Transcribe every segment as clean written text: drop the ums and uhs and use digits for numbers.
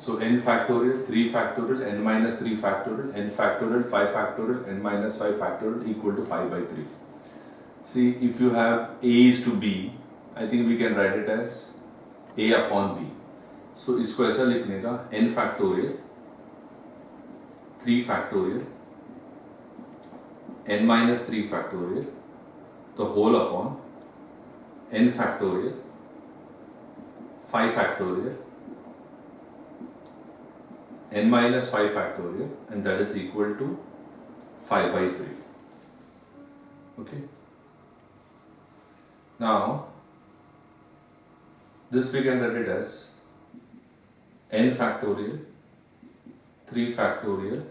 So n factorial, 3 factorial, n minus 3 factorial, n factorial, 5 factorial, n minus 5 factorial equal to 5 by 3. See, if you have a is to b, I think we can write it as a upon b. So इसको ऐसा लिखने का n factorial, 3 factorial, n minus 3 factorial, the whole upon n factorial, 5 factorial, n minus 5 factorial, and that is equal to 5 by 3. Okay. Now, this we can write it as n factorial, 3 factorial,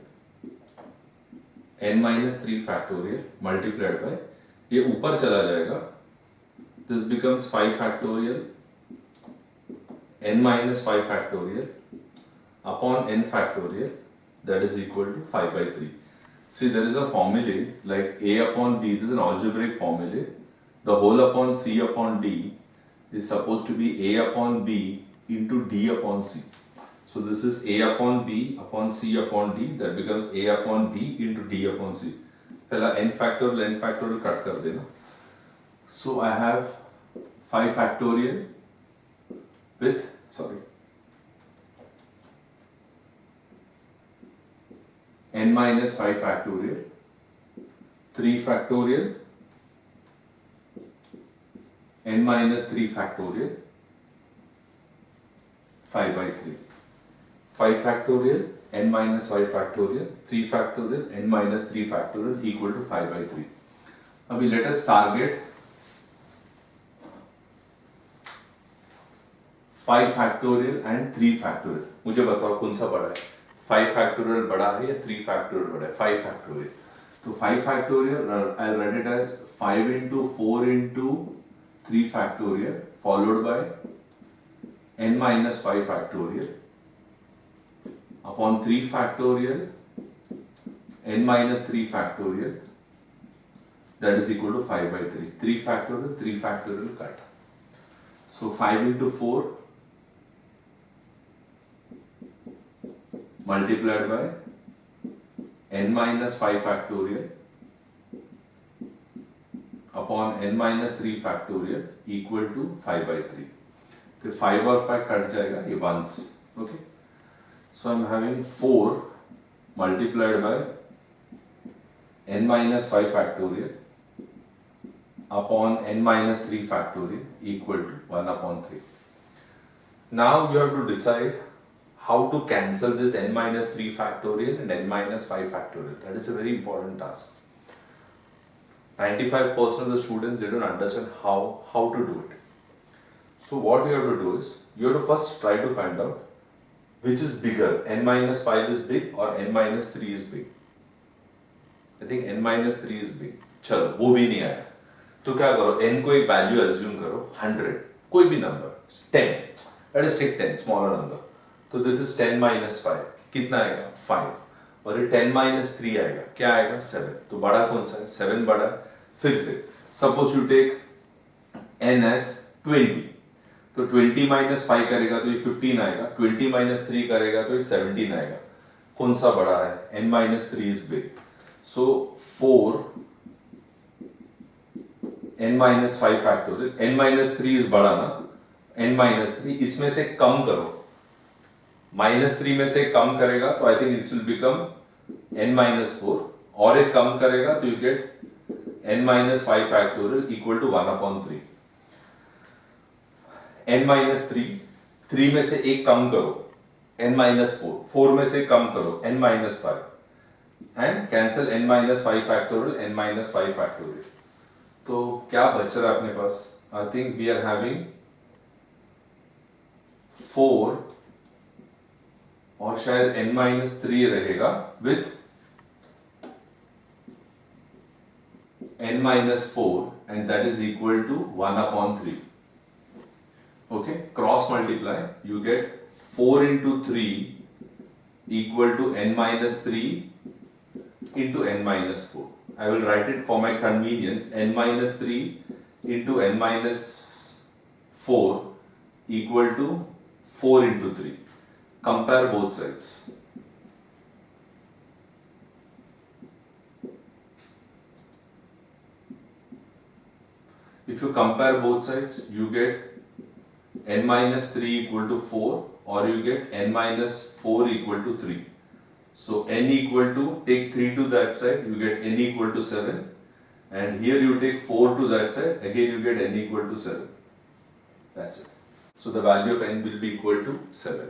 n minus 3 factorial multiplied by, ये ऊपर चला जाएगा, this becomes 5 factorial, n minus 5 factorial upon n factorial, that is equal to 5 by 3. See, there is a formula like a upon b, this is an algebraic formula. The whole upon c upon d is supposed to be a upon b into d upon c. So this is a upon b upon c upon d, that becomes a upon b into d upon c. पहला n factorial cut कर देना. So I have 5 factorial with, n minus 5 factorial, 3 factorial, n minus 3 factorial, 5 by 3. 5 factorial, n minus 5 factorial, 3 factorial, n minus 3 factorial equal to 5 by 3. Now let us target 5 factorial and 3 factorial. मुझे बताओ कौन सा बड़ा है? 5 factorial बड़ा है या 3 factorial बड़ा है? 5 factorial. तो 5 factorial, I'll write it as 5 into 4 into 3 factorial followed by n minus 5 factorial upon 3 factorial n minus 3 factorial, that is equal to 5 by 3. 3 factorial cut. So 5 into 4 multiplied by n minus 5 factorial upon n minus 3 factorial equal to 5 by 3. So 5 और 5 cut जाएगा, ये ones. Okay. So I'm having 4 multiplied by n minus 5 factorial upon n minus 3 factorial equal to 1 upon 3. Now you have to decide how to cancel this n minus 3 factorial and n minus 5 factorial. That is a very important task. 95% of the students, they don't understand how to do it. So what you have to do is, you have to first try to find out which is bigger, n minus 5 is big or n minus 3 is big. I think n minus 3 is big. चलो वो भी नहीं आया तो क्या करो, n को एक वैल्यू अज्यूम करो 100, कोई भी number 10, let us take 10, smaller number. तो this is 10 minus 5, कितना आएगा 5, और ये 10 minus 3 आएगा, क्या आएगा 7. तो बड़ा कौन सा है? 7 बड़ा. फिर से suppose you take n as 20, तो 20 minus 5 करेगा तो ये 15 आएगा, 20 minus 3 करेगा तो ये 17 आएगा. कौन सा बड़ा है? n minus 3 is big. So 4 n minus 5 factorial, n minus 3 is बड़ा ना, n minus 3, इसमें से कम करो, minus 3 में से कम करेगा तो I think this will become n minus 4, और एक कम करेगा तो you get n minus 5 factorial equal to 1 upon 3. n minus 3, 3 में से एक कम करो, n minus 4, 4 में से कम करो, n minus 5, and cancel n minus 5 factorial, n minus 5 factorial. तो क्या बच रहा है अपने पास? I think we are having 4 और शायद n minus 3 रहेगा with n minus 4, and that is equal to 1 upon 3. Okay, cross multiply, you get 4 into 3 equal to n minus 3 into n minus 4. I will write it for my convenience, n minus 3 into n minus 4 equal to 4 into 3. compare both sides. If you compare both sides, you get n minus 3 equal to 4 or you get n minus 4 equal to 3. So n equal to, take 3 to that side, you get n equal to 7, and here you take 4 to that side, again you get n equal to 7. That's it. So the value of n will be equal to 7.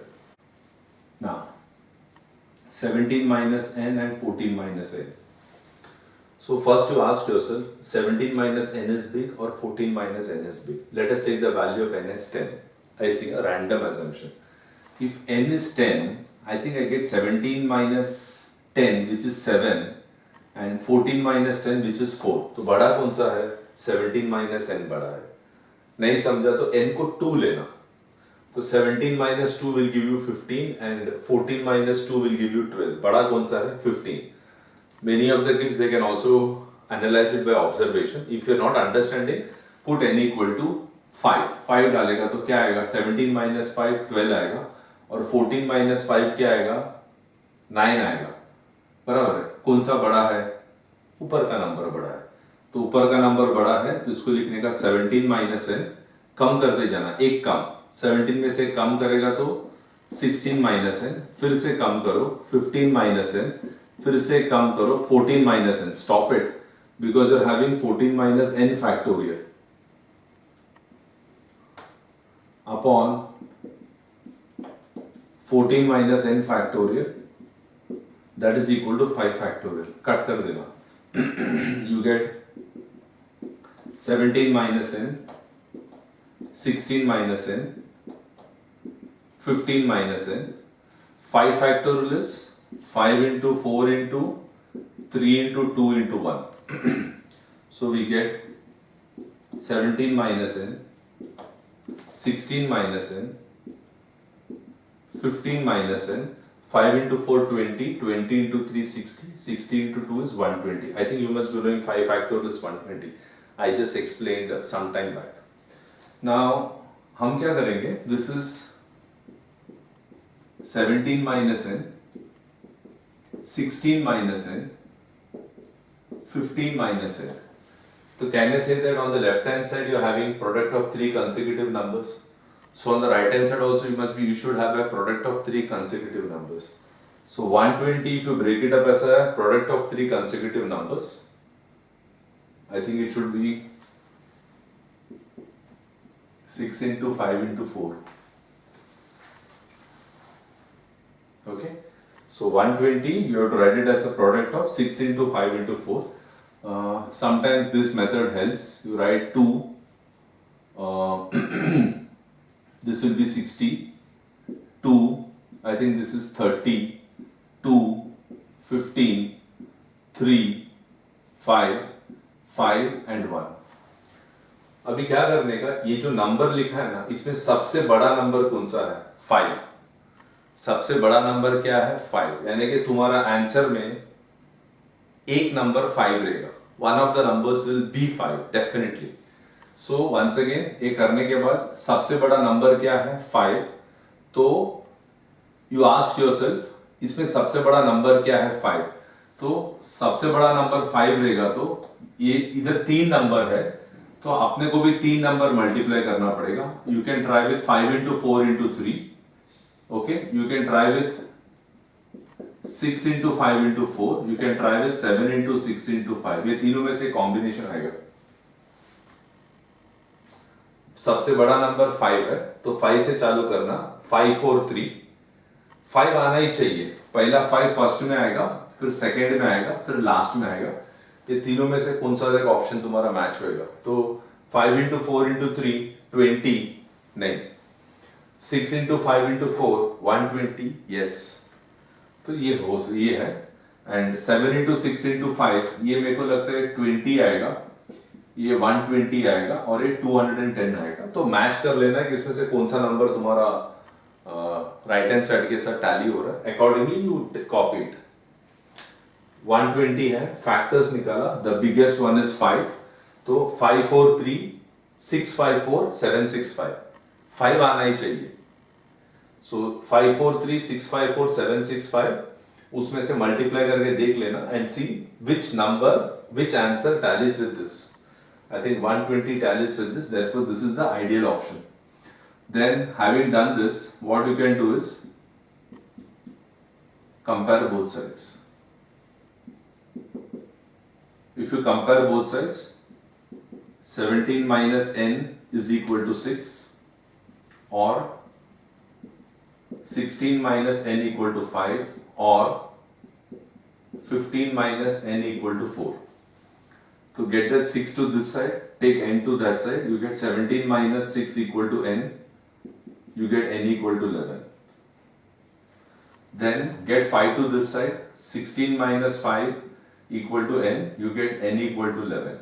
Now 17 minus n and 14 minus n. So first you ask yourself, 17 minus n is big or 14 minus n is big? Let us take the value of n as 10. I see a random assumption. If n is 10, I think I get 17 minus 10 which is 7 and 14 minus 10 which is 4. तो बड़ा कौन सा है? 17 minus n बड़ा है. नहीं समझा तो n को 2 लेना. तो 17 minus 2 will give you 15 and 14 minus 2 will give you 12. बड़ा कौन सा है? 15. Many of the kids, they can also analyze it by observation. If you are not understanding, put n equal to 5. 5 डालेगा तो क्या आएगा? 17 minus 5 12 आएगा और 14 minus 5 क्या आएगा? 9 आएगा. बराबर है. कौन सा बड़ा है? ऊपर का नंबर बड़ा है. तो ऊपर का नंबर बड़ा है तो इसको लिखने का 17 minus n कम करते जाना. एक कम 17 में से कम करेगा तो 16 minus n, फिर से कम करो 15 minus n, फिर से कम करो 14 minus n. Stop it because you are having 14 minus n factorial upon 14 minus n factorial, that is equal to 5 factorial. Cut कर देना. You get 17 minus n, 16 minus n, 15 minus n. 5 factorial is 5 into 4 into 3 into 2 into 1. So we get 17 minus n, 16 minus n, 15 minus n, 5 into 4 20, 20 into 3 60, 60 into 2 is 120. I think you must be knowing 5 factorial is 120. I just explained some time back. Now हम क्या करेंगे? This is 17 minus n, 16 minus n, 15 minus n. So can I say that on the left hand side you are having product of 3 consecutive numbers? So on the right hand side also you should have a product of 3 consecutive numbers. So 120, if you break it up as a product of 3 consecutive numbers, I think it should be 6 into 5 into 4. Okay. So 120, you have to write it as a product of 6 into 5 into 4. Sometimes this method helps. You write 2. This will be 60. 2. I think this is 30. 2. 15. 3. 5. 5 and 1. अभी क्या करने का? ये जो number लिखा है ना, इसमें सबसे बड़ा नंबर कौन सा है? 5. सबसे बड़ा नंबर क्या है? 5. यानी कि तुम्हारा आंसर में एक नंबर 5 रहेगा. One of the numbers will be 5 definitely. So once again ये करने के बाद सबसे बड़ा नंबर क्या है? 5. तो यू आस्क योरसेल्फ इसमें सबसे बड़ा नंबर क्या है? 5. तो सबसे बड़ा नंबर 5 रहेगा तो ये इधर 3 नंबर है तो अपने को भी 3 नंबर मल्टीप्लाई करना पड़ेगा. You can try with 5 into 4 into 3. Okay, you can try with 6 into 5 into 4. You can try with 7 into 6 into 5. ये तीनों में से कॉम्बिनेशन आएगा. सबसे बड़ा नंबर 5 है तो 5 से चालू करना. 5 4 3. 5 आना ही चाहिए. पहला 5 फर्स्ट में आएगा, फिर सेकेंड में आएगा, फिर लास्ट में आएगा. ये तीनों में से कौन सा एक ऑप्शन तुम्हारा मैच होएगा? तो 5 into 4 into 3 20 नहीं. 6 into 5 into 4 120 yes. तो ये है. एंड 7 into 6 into 5 ये मेरे को लगता है 20 आएगा, ये 120 आएगा और ये 210 आएगा. तो मैच कर लेना है कि इसमें से कौन सा नंबर तुम्हारा राइट हैंड साइड के साथ टैली हो रहा है. Accordingly you copy it. 120 है, फैक्टर्स निकाला. The biggest one is 5. तो 5 4 3 6 5 4 7 6 5. 5 आना ही चाहिए. सो 543 654 765 उसमें से मल्टीप्लाई करके देख लेना and see which number which answer tallies with this. I think 120 tallies with this, therefore this is the ideal option. Then having done this, what you can do is compare both sides. If you compare both sides, 17 minus n is equal to 6 or 16 minus n equal to 5 or 15 minus n equal to 4. To get that 6 to this side, take n to that side, you get 17 minus 6 equal to n, you get n equal to 11. Then get 5 to this side, 16 minus 5 equal to n, you get n equal to 11.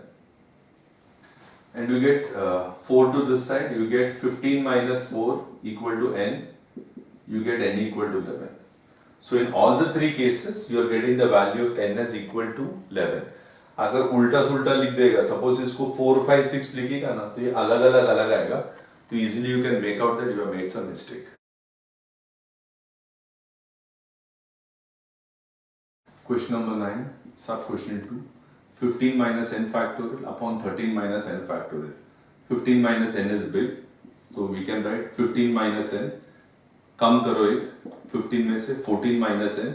And you get 4 to this side, you get 15 minus 4 equal to n, you get n equal to 11. So in all the three cases, you are getting the value of n as equal to 11. अगर उल्टा सुल्टा लिख देगा, suppose इसको 4 5 6 लिखेगा ना, तो ये अलग अलग आएगा, तो easily you can make out that you have made some mistake. Question number 9, sub question 2. 15 minus n factorial upon 13 minus n factorial. 15 minus n is big, so we can write 15 minus n. कम करो एक 15 में से 14 minus n,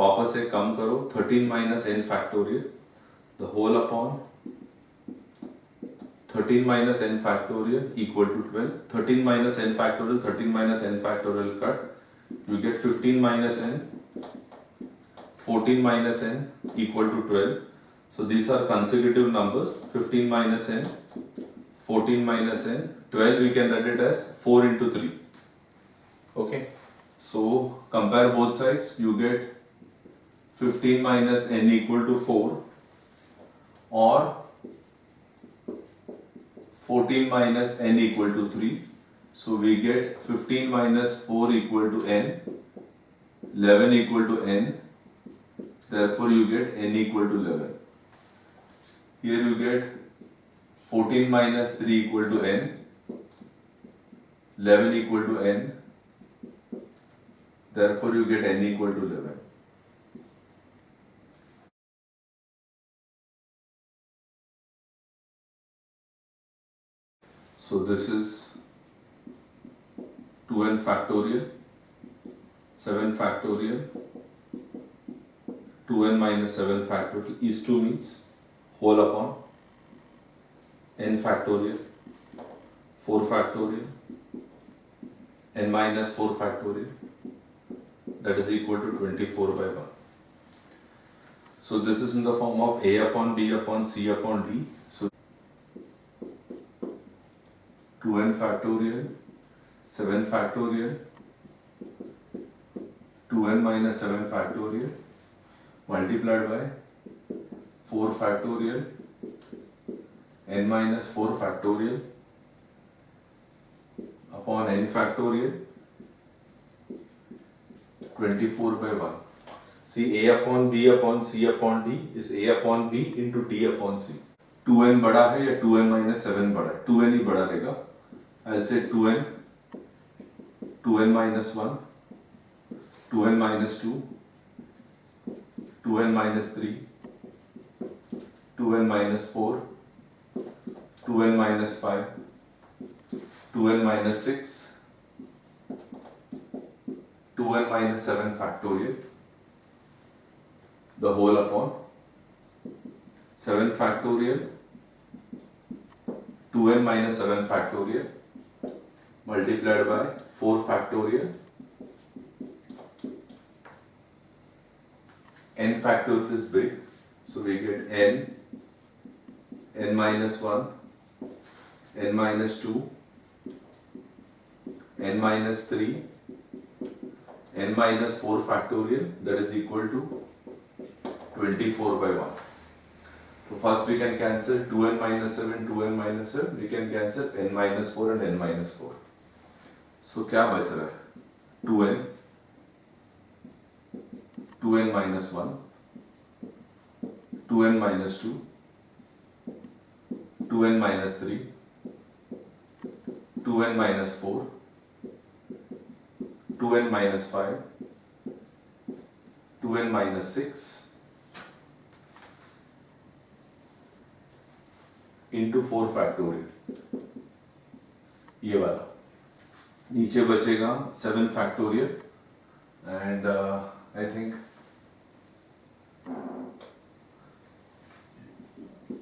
वापस से कम करो 13 minus n factorial. The whole upon 13 minus n factorial equal to 12. 13 minus n factorial, 13 minus n factorial cut. You get 15 minus n, 14 minus n equal to 12. So these are consecutive numbers. 15 minus n, 14 minus n, 12 we can write it as 4 into 3. Okay. So compare both sides. You get 15 minus n equal to 4. Or 14 minus n equal to 3. So we get 15 minus 4 equal to n, 11 equal to n, therefore you get n equal to 11. Here you get 14 minus 3 equal to n, 11 equal to n, therefore you get n equal to 11. So this is 2n factorial, 7 factorial, 2n minus 7 factorial is 2 means whole upon n factorial, 4 factorial, n minus 4 factorial, that is equal to 24 by 1. So this is in the form of a upon b upon c upon d. So 2n factorial, 7 factorial, 2n minus 7 factorial multiplied by 4 factorial, n minus 4 factorial upon n factorial 24 by 1. See, a upon b upon c upon d is a upon b into d upon c. 2n बड़ा है या 2n minus 7 बड़ा है? 2n ही बड़ा रहेगा. I'll say 2n, 2n minus 1, 2n minus 2, 2n minus 3, 2n minus 4, 2n minus 5, 2n minus 6, 2n minus 7 factorial, the whole upon 7 factorial, 2n minus 7 factorial multiplied by 4 factorial, n factorial is big, so we get n, n minus 1, n minus 2, n minus 3, n minus 4 factorial, that is equal to 24 by 1. So first we can cancel 2n minus 7, 2n minus 7, we can cancel n minus 4 and n minus 4. So क्या बच रहा है? 2n, 2n minus 1, 2n minus 2, 2n minus 3, 2n minus 4, 2n minus 5, 2n minus 6 into 4 factorial, ये वाला. नीचे बचेगा 7 factorial and I think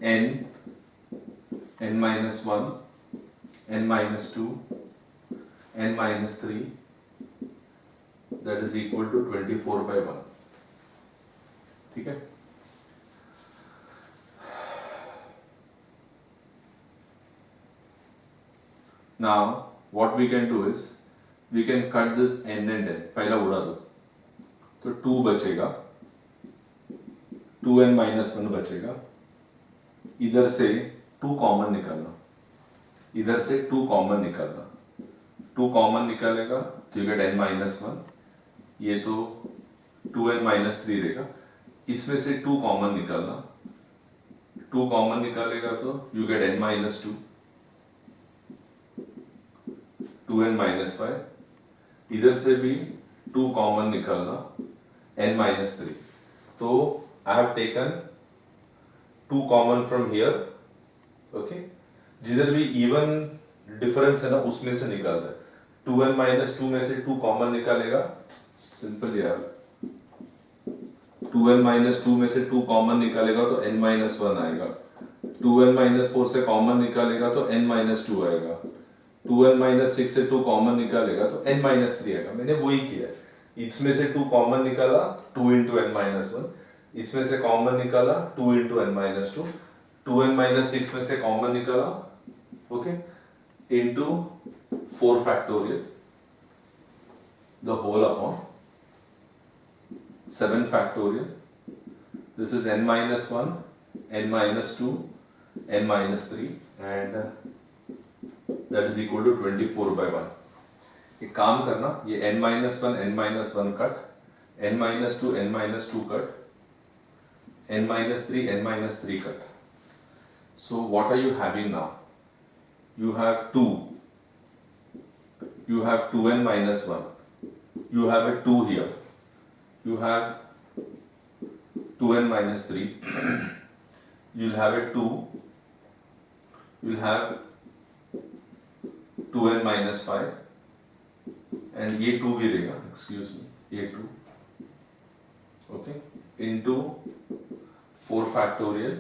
n minus 1, n minus 2, n minus 3, that is equal to 24 by 1. ठीक है. Now what we can do is we can cut this n and n. पहला उड़ा दो तो 2 बचेगा, 2n minus 1 बचेगा. इधर से 2 कॉमन निकालना, इधर से 2 कॉमन निकालना. 2 कॉमन निकालेगा तो यू गेट n minus 1. ये तो 2n minus 3 रहेगा. इसमें से 2 कॉमन निकालना, 2 कॉमन निकालेगा तो you get n minus 2, 2n minus 5. इधर से भी 2 कॉमन निकालना, n minus 3. तो I have taken 2 common from here. Okay, जिधर भी इवन डिफरेंस है ना उसमें से निकालता है. 2n minus 2 में से 2 कॉमन निकालेगा, सिंपल यार. 2n minus 2 में से 2 कॉमन निकालेगा तो n minus 1 आएगा. 2n minus 4 से कॉमन निकालेगा तो n minus 2 आएगा. 2n minus 6 से 2 कॉमन निकालेगा तो n minus 3 आएगा. मैंने वही किया. इसमें से 2 कॉमन निकाला, 2 into n minus 1. इसमें से कॉमन निकाला, 2 into n minus 2. 2n minus 6 में से कॉमन निकाला, okay, into 4 factorial, the whole upon 7 factorial. This is n minus 1, n minus 2, n minus 3 and that is equal to 24 by 1. एक काम करना, ये n minus 1, n minus 1 cut, n minus 2, n minus 2 cut, n minus 3, n minus 3 cut. So what are you having now? You have 2. You have 2n minus 1. You have a 2 here. You have 2n minus 3. You'll have a 2. You'll have 2n minus 5. And ये 2 भी रहेगा, excuse me, ये 2. Okay, into 4 factorial,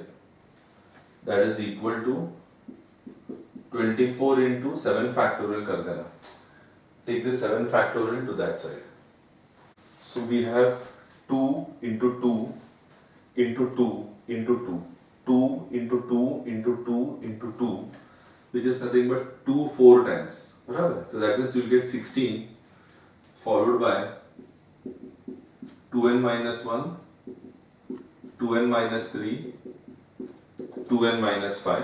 that is equal to 24 into 7 factorial कर देना. Take this 7 factorial to that side. So we have 2 into 2 into 2 into 2, 2 into 2 into 2 into 2, which is nothing but 2 4 times. बराबर. So that means you'll get 16 followed by 2n minus 1, 2n minus 3, 2n minus 5,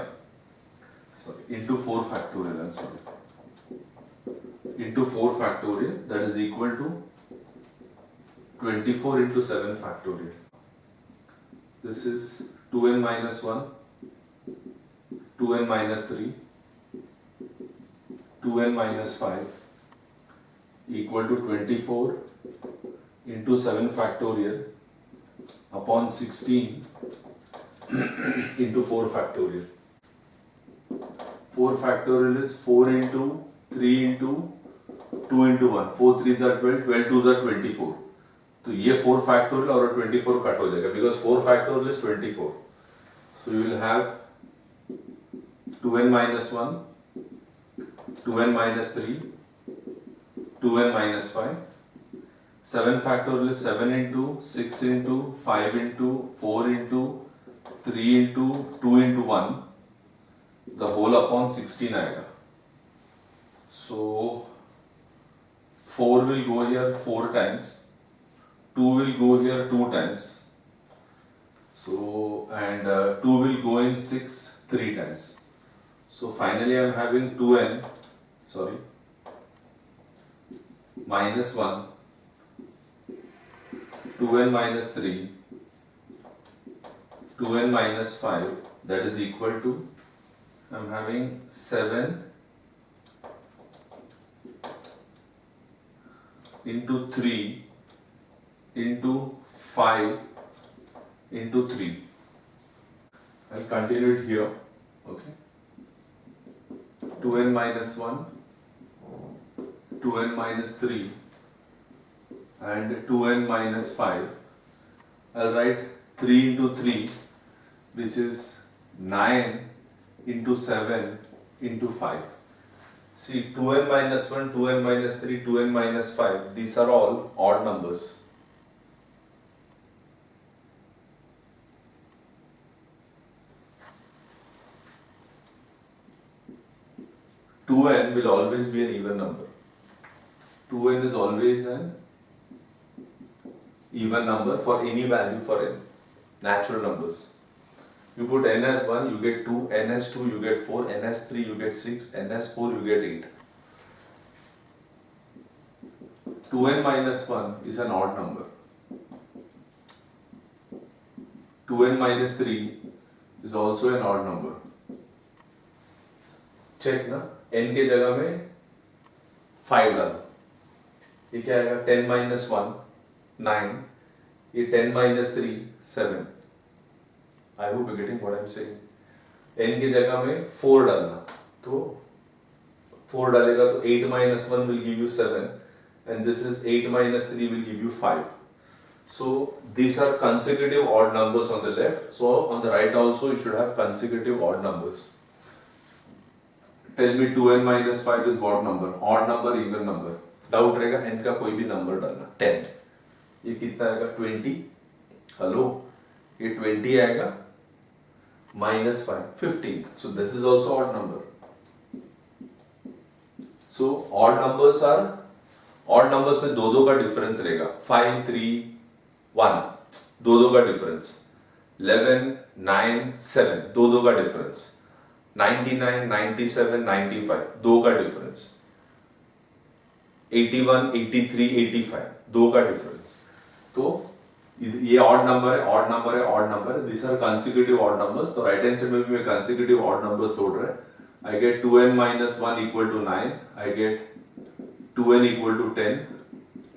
sorry, into 4 factorial, I'm sorry, into 4 factorial, that is equal to 24 into 7 factorial. This is 2n minus 1, 2n minus 3, 2n minus 5 equal to 24 into 7 factorial upon 16 into 4 factorial. 4 factorial is 4 into 3 into 2 into 1. 4 3s are 12, 12 2s are 24. तो ये 4 factorial और 24 cut हो जाएगा because 4 factorial is 24. So you will have 2n minus 1, 2n minus 3, 2n minus 5. 7 factorial is 7 into 6 into 5 into 4 into 3 into 2 into 1, the whole upon 16 आएगा. So 4 will go here 4 times, 2 will go here 2 times, so and 2 will go in 6 3 times. So finally I am having 2n, sorry, minus 1, 2n minus 3, 2n minus 5, that is equal to, I am having 7 into 3 into 5 into 3. I'll continue it here. Okay. 2n minus 1, 2n minus 3 and 2n minus 5. I'll write 3 into 3, which is 9 into 7 into 5. See, 2n minus 1, 2n minus 3, 2n minus 5, these are all odd numbers. Two n will always be an even number. 2n is always an even number for any value for n. Natural numbers. You put n as 1, you get 2, n as 2, you get 4, n as 3, you get 6, n as 4, you get 8. 2n minus 1 is an odd number. 2n minus 3 is also an odd number. Check ना, n के जगह में 5 डालो. ये क्या आएगा? 10 minus 1, 9. ये 10 minus 3, 7. I hope you're getting what I'm saying. n की जगह में 4 डालना. तो 4 डालेगा तो 8 minus 1 will give you 7. And this is 8 minus 3 will give you 5. So these are consecutive odd numbers on the left. So on the right also you should have consecutive odd numbers. Tell me 2n minus 5 is what number? Odd number, even number. Doubt रहेगा n का कोई भी number डालना. 10. ये कितना आएगा? 20. Hello? ये 20 आएगा. Minus 5, 15. So this is also odd number. So odd numbers में दो का difference रहेगा. 5, 3, 1. दो का difference. 11, 9, 7. दो का difference. 99, 97, 95. दो का difference. 81, 83, 85. दो का difference. तो ये odd number है. These are consecutive odd numbers. तो right hand side में भी मैं consecutive odd numbers तोड़ रहा है. I get 2n minus 1 equal to 9. I get 2n equal to 10.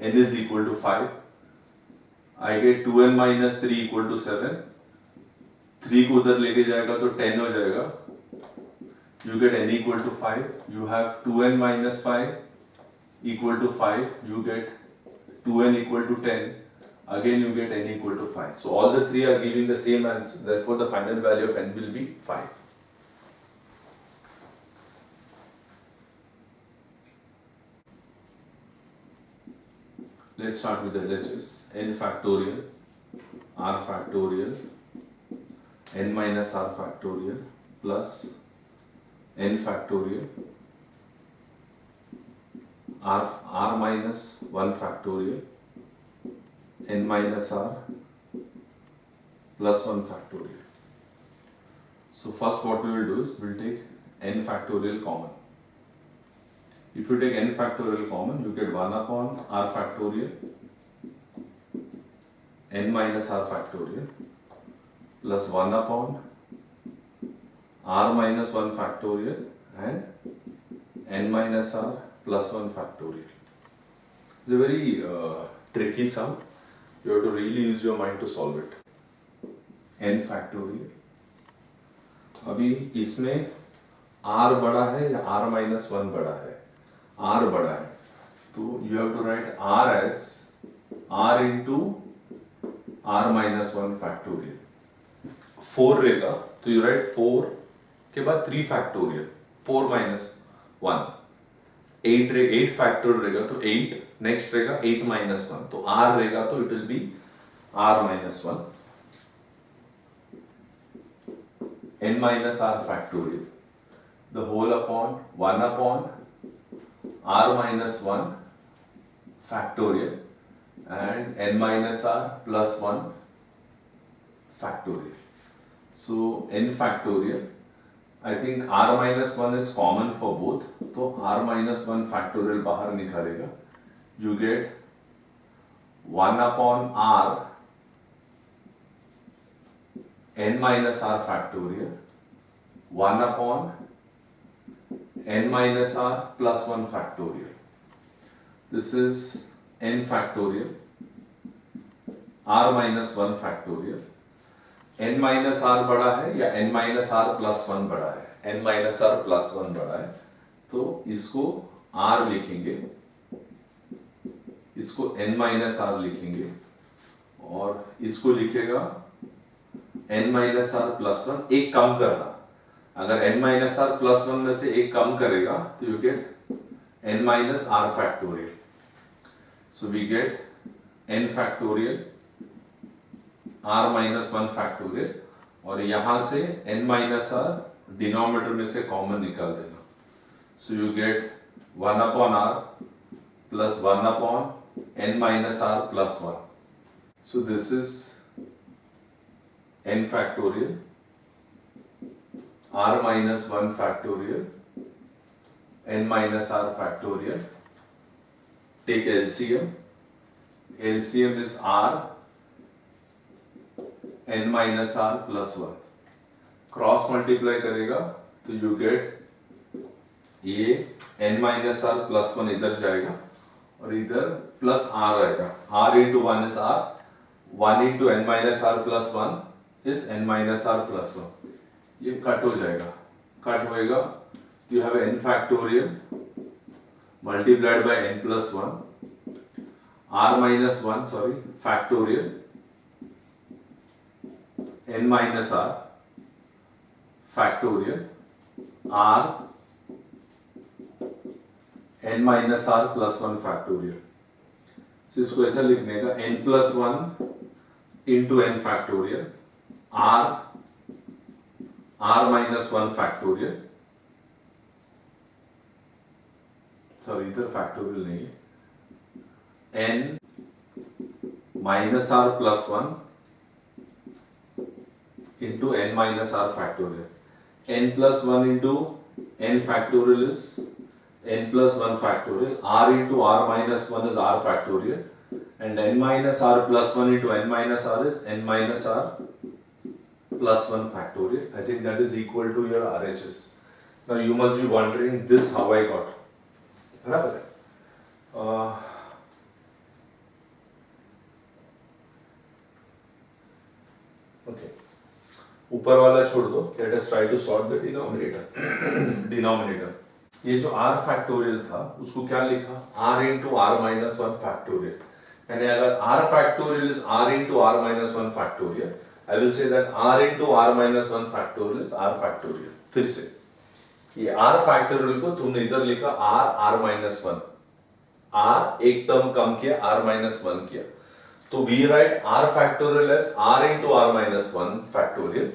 n is equal to 5. I get 2n minus 3 equal to 7. 3 को उधर लेके जाएगा तो 10 हो जाएगा. You get n equal to 5. You have 2n minus 5 equal to 5. You get 2n equal to 10. Again you get n equal to 5. So all the three are giving the same answer. Therefore the final value of n will be 5. Let's start with the LHS. N factorial, R factorial, n minus R factorial plus n factorial, R minus 1 factorial, n minus R plus 1 factorial. So first what we will do is we will take n factorial common. If you take n factorial common, you get 1 upon R factorial, n minus R factorial plus 1 upon R minus 1 factorial and n minus R plus 1 factorial. It's a very tricky sum. You have to really use your mind to solve it. n factorial. अभी इसमें r बड़ा है या r minus 1 बड़ा है? r बड़ा है. तो you have to write r as r into r minus 1 factorial. 4 रहेगा तो you write 4 के बाद 3 factorial. 4 minus 1. 8 factorial रहेगा तो 8. नेक्स्ट रहेगा 8 minus 1. तो r रहेगा तो it will be r minus 1. n minus r factorial. The whole upon 1 upon r minus 1 factorial and n minus r plus 1 factorial. So n factorial, I think r minus 1 is common for both. तो r minus 1 factorial बाहर निकालेगा. You get 1 upon r n minus r factorial, 1 upon n minus r plus 1 factorial. This is n factorial r minus 1 factorial, n minus r बड़ा है या n minus r plus 1 बड़ा है, n minus r plus 1 बड़ा है, तो इसको r लिखेंगे, इसको n minus r लिखेंगे और इसको लिखेगा n minus r plus 1, एक कम करना, अगर n minus r plus 1 में से एक कम करेगा तो you get n minus r factorial. So we get n factorial r minus 1 factorial और यहां से n minus r डिनोमिनेटर में से कॉमन निकाल देना. So you get 1 upon r plus 1 upon n minus r plus 1. So this is n factorial r minus 1 factorial n minus r factorial. Take LCM. LCM is r n minus r plus 1. Cross multiply करेगा तो you get ये n minus r plus 1 इधर जाएगा और इधर plus r आएगा. r into 1 is r. 1 into n minus r plus 1 is n minus r plus 1. ये cut हो जाएगा. कट होएगा तो you have n factorial multiplied by n plus 1 r minus 1 sorry factorial n minus r factorial r n minus r plus 1 factorial. So इसको ऐसा लिखने का n plus 1 into n factorial r minus 1 factorial, sorry इधर factorial नहीं है, n minus r plus 1 into n minus r factorial. n plus 1 into n factorial is n plus 1 factorial. r into r minus 1 is r factorial. And n minus r plus 1 into n minus r is n minus r plus 1 factorial. I think that is equal to your RHS. Now you must be wondering this how I got. बराबर है. Okay. ऊपर वाला छोड़ दो. Let us try to sort the denominator. Denominator. ये जो r factorial था उसको क्या लिखा? r into r minus 1 factorial. यानी अगर r factorial is r into r minus 1 factorial, I will say that r into r minus 1 factorial is r factorial. फिर से ये r factorial को तुमने इधर लिखा r minus 1. r एक टर्म कम किया, r minus 1 किया. तो we write r factorial as r into r minus 1 factorial.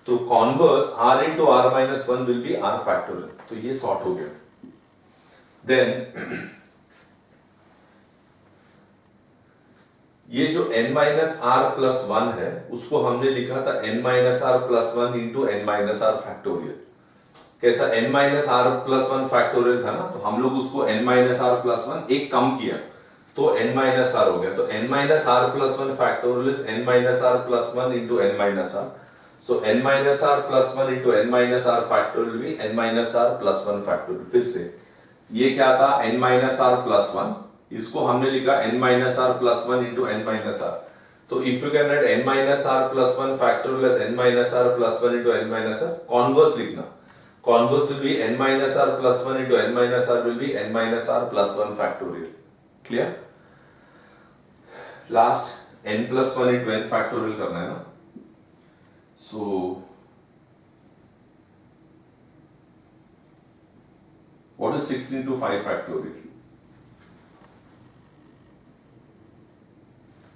तो converse r into r minus 1 will be r factorial. तो ये सॉर्ट हो गया. Then ये जो n minus r plus 1 है उसको हमने लिखा था n minus r plus 1 into n minus r factorial. कैसा n minus r plus 1 factorial था ना, तो हम लोग उसको n minus r plus 1 एक कम किया तो n minus r हो गया. तो n minus r plus 1 factorial is n minus r plus 1 into n minus r. So n minus r plus 1 into n minus r factorial will be n minus r plus 1 factorial. फिर से ये क्या था n minus r plus 1, इसको हमने लिखा n minus r plus 1 into n minus r. तो if you can write n minus r plus 1 factorial as n minus r plus 1 into n minus r, converse लिखना. Converse will be n minus r plus 1 into n minus r will be n minus r plus 1 factorial. Clear? Last n plus 1 into n factorial करना है ना. So what is 6 into 5 factorial?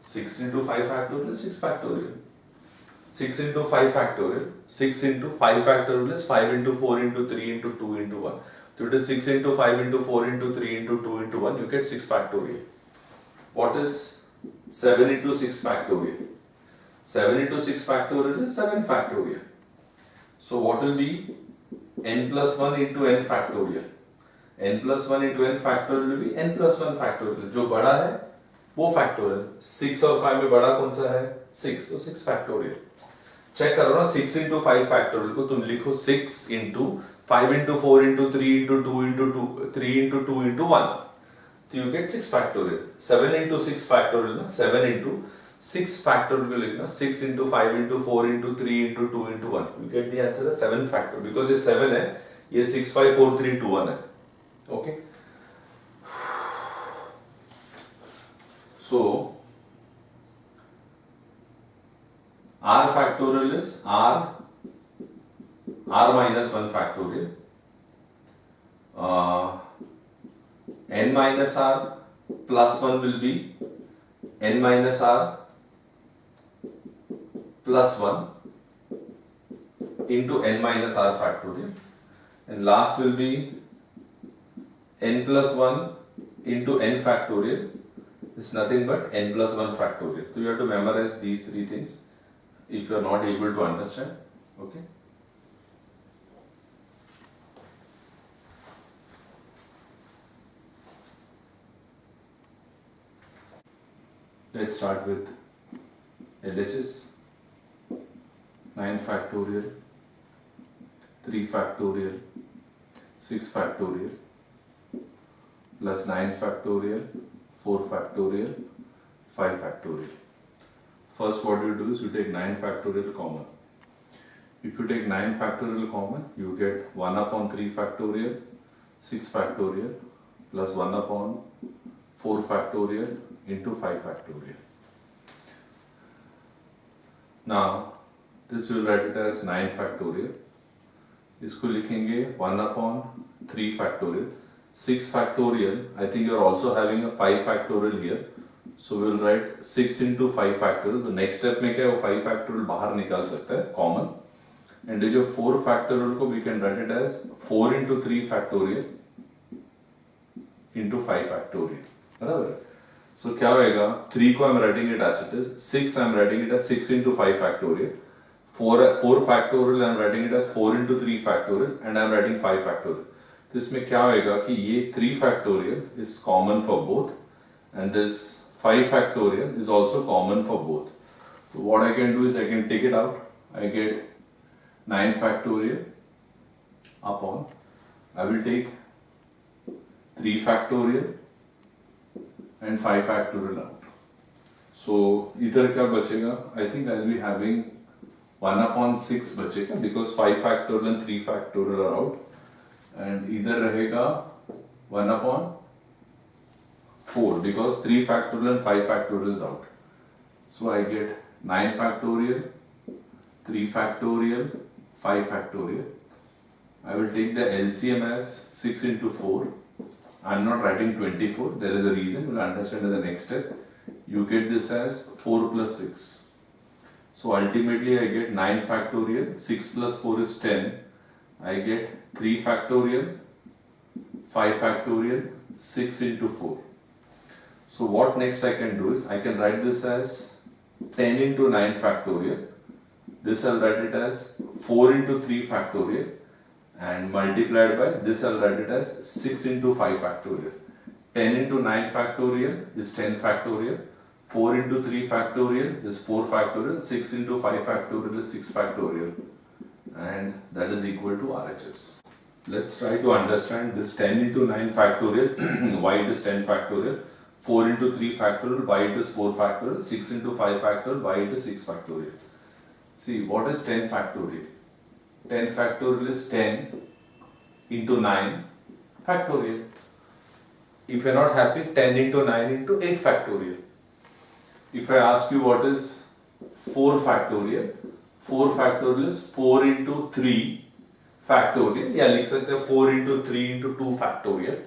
6 into 5 factorial is 6 factorial. 6 into 5 factorial. 6 into 5 factorial is 5 into 4 into 3 into 2 into 1. So it is 6 into 5 into 4 into 3 into 2 into 1. You get 6 factorial. What is 7 into 6 factorial? 7 into 6 factorial is 7 factorial. So what will be n plus 1 into n factorial? n plus 1 into n factorial will be n plus 1 factorial. जो बड़ा है वो factorial. 6 और 5 में बड़ा कौन सा है? 6. तो 6 factorial. चेक करो ना, 6 into 5 factorial को तुम लिखो 6 into 5 into 4 into 3 into 2 into 2 3 into 2 into 1. तो you get 6 factorial. 7 into 6 factorial ना, 7 into 6 factorial को लिखना, 6 into 5 into 4 into 3 into 2 into 1. You get the answer as 7 factorial because ये 7 है, ये 6 5 4 3 2 1 है. Okay. So r factorial is r minus 1 factorial. N minus r plus 1 will be n minus r plus 1 into n minus r factorial, and last will be n plus 1 into n factorial is nothing but n plus 1 factorial. So you have to memorize these three things if you are not able to understand. Okay. Let's start with LHS. 9 factorial, 3 factorial, 6 factorial, plus 9 factorial, 4 factorial, 5 factorial. First what you do is you take 9 factorial common. If you take 9 factorial common, you get 1 upon 3 factorial, 6 factorial, plus 1 upon 4 factorial into 5 factorial. Now, this will write it as 9 factorial. इसको लिखेंगे 1 upon 3 factorial. 6 factorial, I think you are also having a 5 factorial here. So we will write 6 into 5 factorial. तो next step में क्या है, वो 5 factorial बाहर निकाल सकता है common. And जो 4 factorial को we can write it as 4 into 3 factorial into 5 factorial. बराबर? So क्या होएगा? 3 को I'm writing it as it is. 6 I'm writing it as 6 into 5 factorial. 4 factorial I'm writing it as 4 into 3 factorial, and I'm writing 5 factorial. तो इसमें क्या होएगा कि ये 3 factorial is common for both, and this 5 factorial is also common for both. So what I can do is I can take it out. I get 9 factorial upon, I will take 3 factorial and 5 factorial out. So इधर क्या बचेगा? I think I'll be having 1 upon 6 बचेगा because 5 factorial and 3 factorial are out, and इधर रहेगा 1 upon 4 because 3 factorial and 5 factorial is out. So I get 9 factorial, 3 factorial, 5 factorial. I will take the LCM as 6 into 4. I am not writing 24, there is a reason, you will understand in the next step. You get this as 4 plus 6. So ultimately I get 9 factorial, 6 plus 4 is 10. I get 3 factorial, 5 factorial, 6 into 4. So what next I can do is, I can write this as 10 into 9 factorial. This I'll write it as 4 into 3 factorial. And multiplied by this I'll write it as 6 into 5 factorial. 10 into 9 factorial is 10 factorial. 4 into 3 factorial is 4 factorial. 6 into 5 factorial is 6 factorial. And that is equal to RHS. Let's try to understand this 10 into 9 factorial, why it is 10 factorial. 4 into 3 factorial, why it is 4 factorial. 6 into 5 factorial, why it is 6 factorial. See, what is 10 factorial? 10 factorial is 10 into 9 factorial. If you are not happy, 10 into 9 into 8 factorial. If I ask you what is 4 factorial, 4 factorial is 4 into 3 factorial. या लिख सकते हैं 4 into 3 into 2 factorial.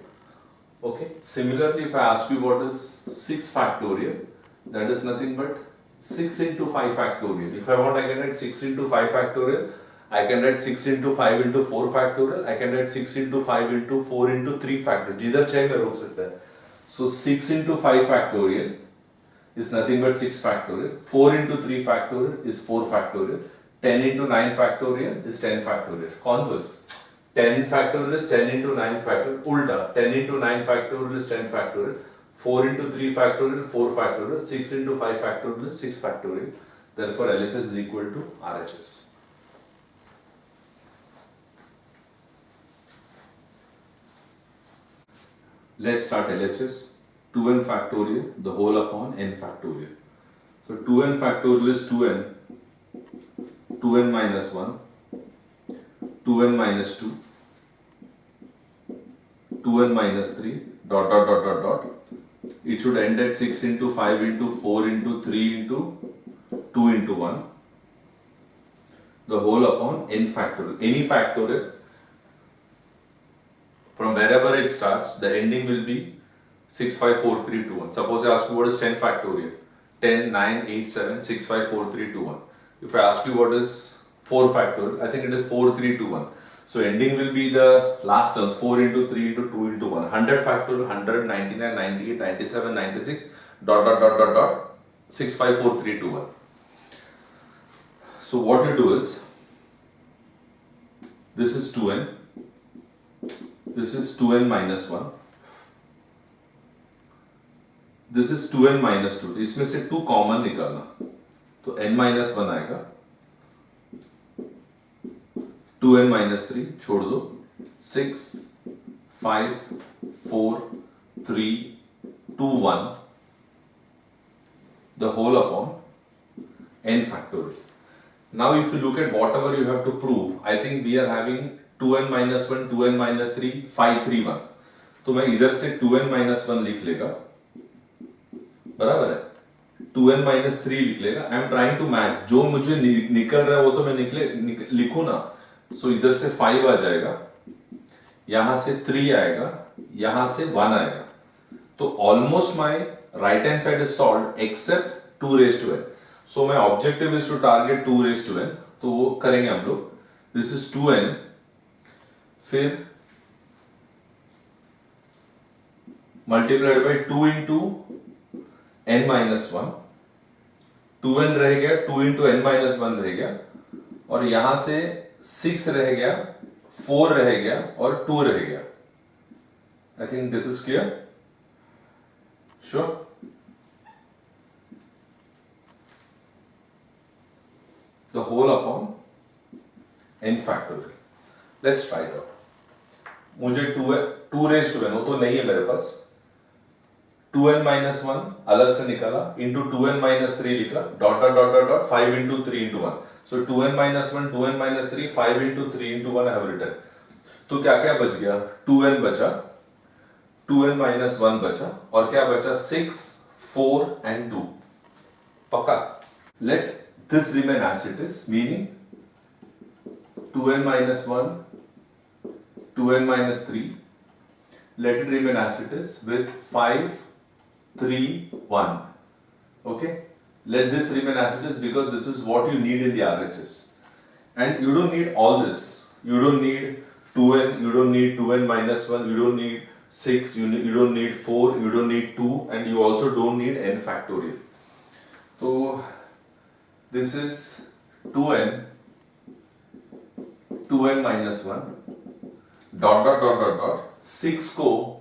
Okay. Similarly, if I ask you what is 6 factorial, that is nothing but 6 into 5 factorial. If I want, I can write 6 into 5 factorial. I can write 6 into 5 into 4 factorial. I can write 6 into 5 into 4 into 3 factorial. जिधर चाहे मैं रोक सकता है. So 6 into 5 factorial is nothing but 6 factorial. 4 into 3 factorial is 4 factorial. 10 into 9 factorial is 10 factorial. Converse. 10 factorial is 10 into 9 factorial. Ulta. 10 into 9 factorial is 10 factorial. 4 into 3 factorial, 4 factorial. 6 into 5 factorial is 6 factorial. Therefore, LHS is equal to RHS. Let's start LHS. 2n factorial the whole upon n factorial. So 2n factorial is 2n, 2n minus 1, 2n minus 2, 2n minus 3, dot dot dot dot dot. It should end at 6 into 5 into 4 into 3 into 2 into 1. The whole upon n factorial. Any factorial, from wherever it starts, the ending will be 6, 5, 4, 3, 2, 1. Suppose I ask you what is 10 factorial. 10, 9, 8, 7, 6, 5, 4, 3, 2, 1. If I ask you what is 4 factorial, I think it is 4, 3, 2, 1. So ending will be the last terms, 4 into 3 into 2 into 1. 100 factorial, 100, 99, 98, 97, 96, dot dot dot dot dot, 6, 5, 4, 3, 2, 1. So what you do is, this is 2n, this is 2n minus 1, this is 2n minus 2. इसमें से 2 common निकालना, तो n minus 1 आएगा, 2n minus 3 छोड़ दो, 6, 5, 4, 3, 2, 1, the whole upon n factorial. Now if you look at whatever you have to prove, I think we are having 2n minus 1, 2n minus 3, 5, 3, 1. तो मैं इधर से 2n minus 1 लिख लेगा, बराबर है, 2n minus 3 लिख लेगा. I am trying to match, जो मुझे निकल रहा है वो तो मैं लिखूं ना. सो इधर से 5 आ जाएगा, यहां से 3 आएगा, यहां से 1 आएगा. तो almost my right hand side is solved except 2 raised to n. So my objective is to target 2 raised to n. तो वो करेंगे हम लोग. दिस इज 2n, फिर multiplied by 2 into n minus 1, 2n रह गया, 2 इंटू n माइनस 1 रह गया, और यहां से 6 रह गया, 4 रह गया और 2 रह गया. I think this is clear. Sure. The whole upon n factorial. Let's try it out. मुझे 2 raised to n हो तो नहीं है मेरे पास, 2n minus 1 अलग से निकाला, into 2n minus 3 लिखा, dot dot dot dot dot 5 into 3 into 1. So 2n minus 1, 2n minus 3, 5 into 3 into 1 I have written. तो क्या क्या बच गया? 2n बचा, 2n minus 1 बचा, और क्या बचा? 6, 4 and 2. पक्का? Let this remain as it is, meaning 2n minus 1, 2n minus 3, let it remain as it is with 5, 3, 1. Okay? Let this remain as it is because this is what you need in the RHS. And you don't need all this. You don't need 2n, you don't need 2n minus 1, you don't need 6, you don't need 4, you don't need 2, and you also don't need n factorial. So, this is 2n, 2n minus 1, dot dot dot dot dot, 6 को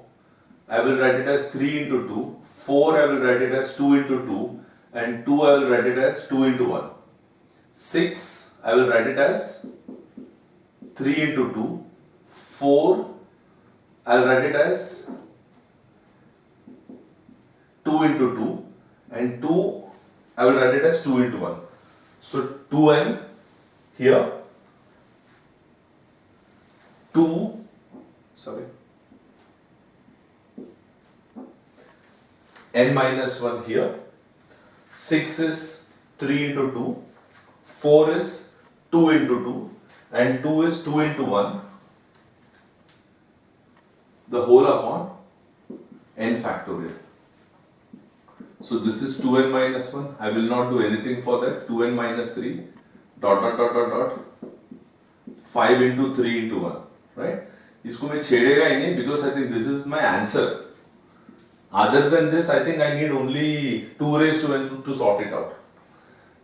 I will write it as 3 into 2, 4 I will write it as 2 into 2, and 2 I will write it as 2 into 1. 6 I will write it as 3 into 2, 4 I will write it as 2 into 2, and 2 I will write it as 2 into 1. So 2n here, 2, sorry, n minus 1 here, 6 is 3 into 2, 4 is 2 into 2, and 2 is 2 into 1, the whole upon n factorial. So this is 2n minus 1, I will not do anything for that, 2n minus 3, dot dot dot dot dot, 5 into 3 into 1, right? इसको मैं छेड़ेगा ही नहीं because I think this is my answer. Other than this, I think I need only 2 raised to n to sort it out.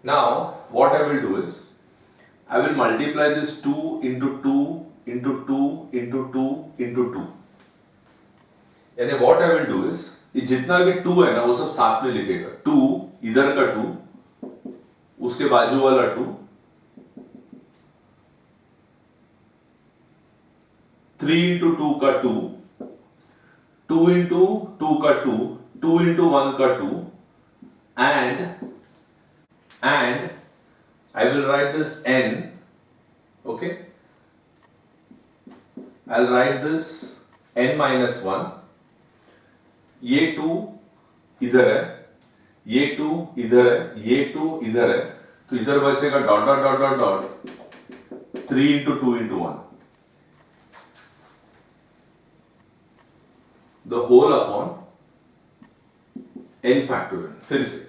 Now, what I will do is, I will multiply this 2 into 2 into 2 into 2 into 2. यानी what I will do is, ये जितना भी 2 है ना वो सब साथ में लिखेगा. 2, इधर का 2, उसके बाजू वाला 2, 3 into 2 का 2, 2 into 2 का 2, 2 into 1 का 2 and I will write this n, okay, I'll write this n minus 1, ये 2 इधर है, ये 2 इधर है, ये 2 इधर है, तो इधर बचेगा dot dot dot dot dot 3 into 2 into 1, the whole upon n factorial. फिर से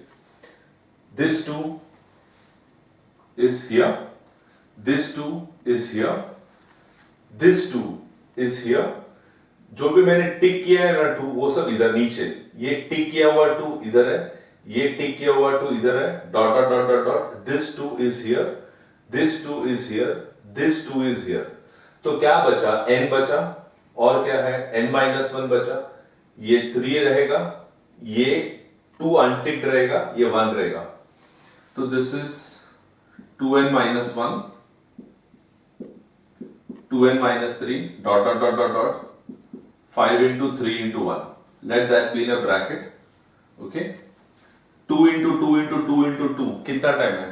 this 2 is here, this 2 is here, this 2 is here, जो भी मैंने टिक किया है ना 2 वो सब इधर नीचे, ये टिक किया हुआ 2 इधर है, ये टिक किया हुआ 2 इधर है, dot dot dot dot dot, this 2 is here, this 2 is here, this 2 is here, तो क्या बचा, n बचा और क्या है n minus 1 बचा, ये 3 रहेगा, ये 2 अनटिक्ड रहेगा, ये 1 रहेगा, तो this is 2n minus 1, 2n minus 3, dot dot dot dot dot, 5 into 3 into 1. Let that be in a bracket. Okay. 2 into 2 into 2 into 2. कितना टाइम है?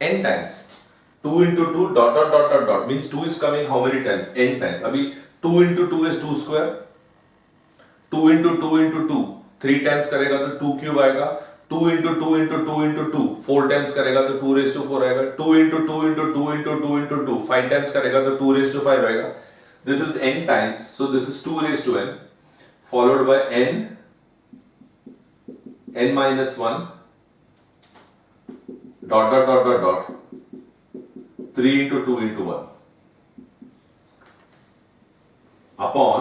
n times. 2 into 2 dot dot dot dot dot means 2 is coming how many times? n times. अभी 2 into 2 is 2 square. 2 into 2 into 2 3 times करेगा तो 2 cube आएगा. 2 into 2 into 2 into 2 4 times करेगा तो 2 raised to 4 आएगा. 2 into 2 into 2 into 2 into 2 5 times करेगा तो 2 raised to 5 आएगा. This is n times, so this is 2 raised to n followed by n minus 1 dot dot dot dot dot 3 into 2 into 1 upon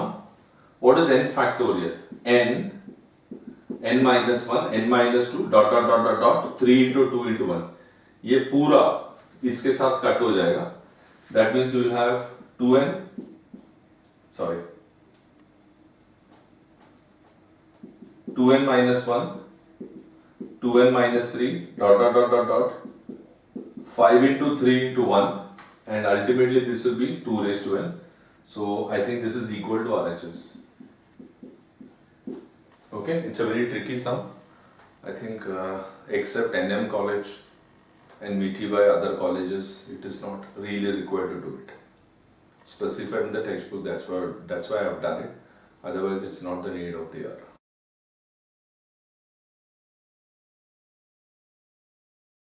what is n factorial? n minus 1, n minus 2 dot dot dot dot dot 3 into 2 into 1. ये पूरा इसके साथ cut हो जाएगा. That means you will have 2n, sorry, 2n minus 1, 2n minus 3 dot dot dot dot dot 5 into 3 into 1, and ultimately this will be 2 raised to n. So I think this is equal to RHS. Okay, it's a very tricky sum. I think except NM college and Mitibai other colleges, it is not really required to do it. Specified in the textbook, that's why I've done it. Otherwise, it's not the need of the hour.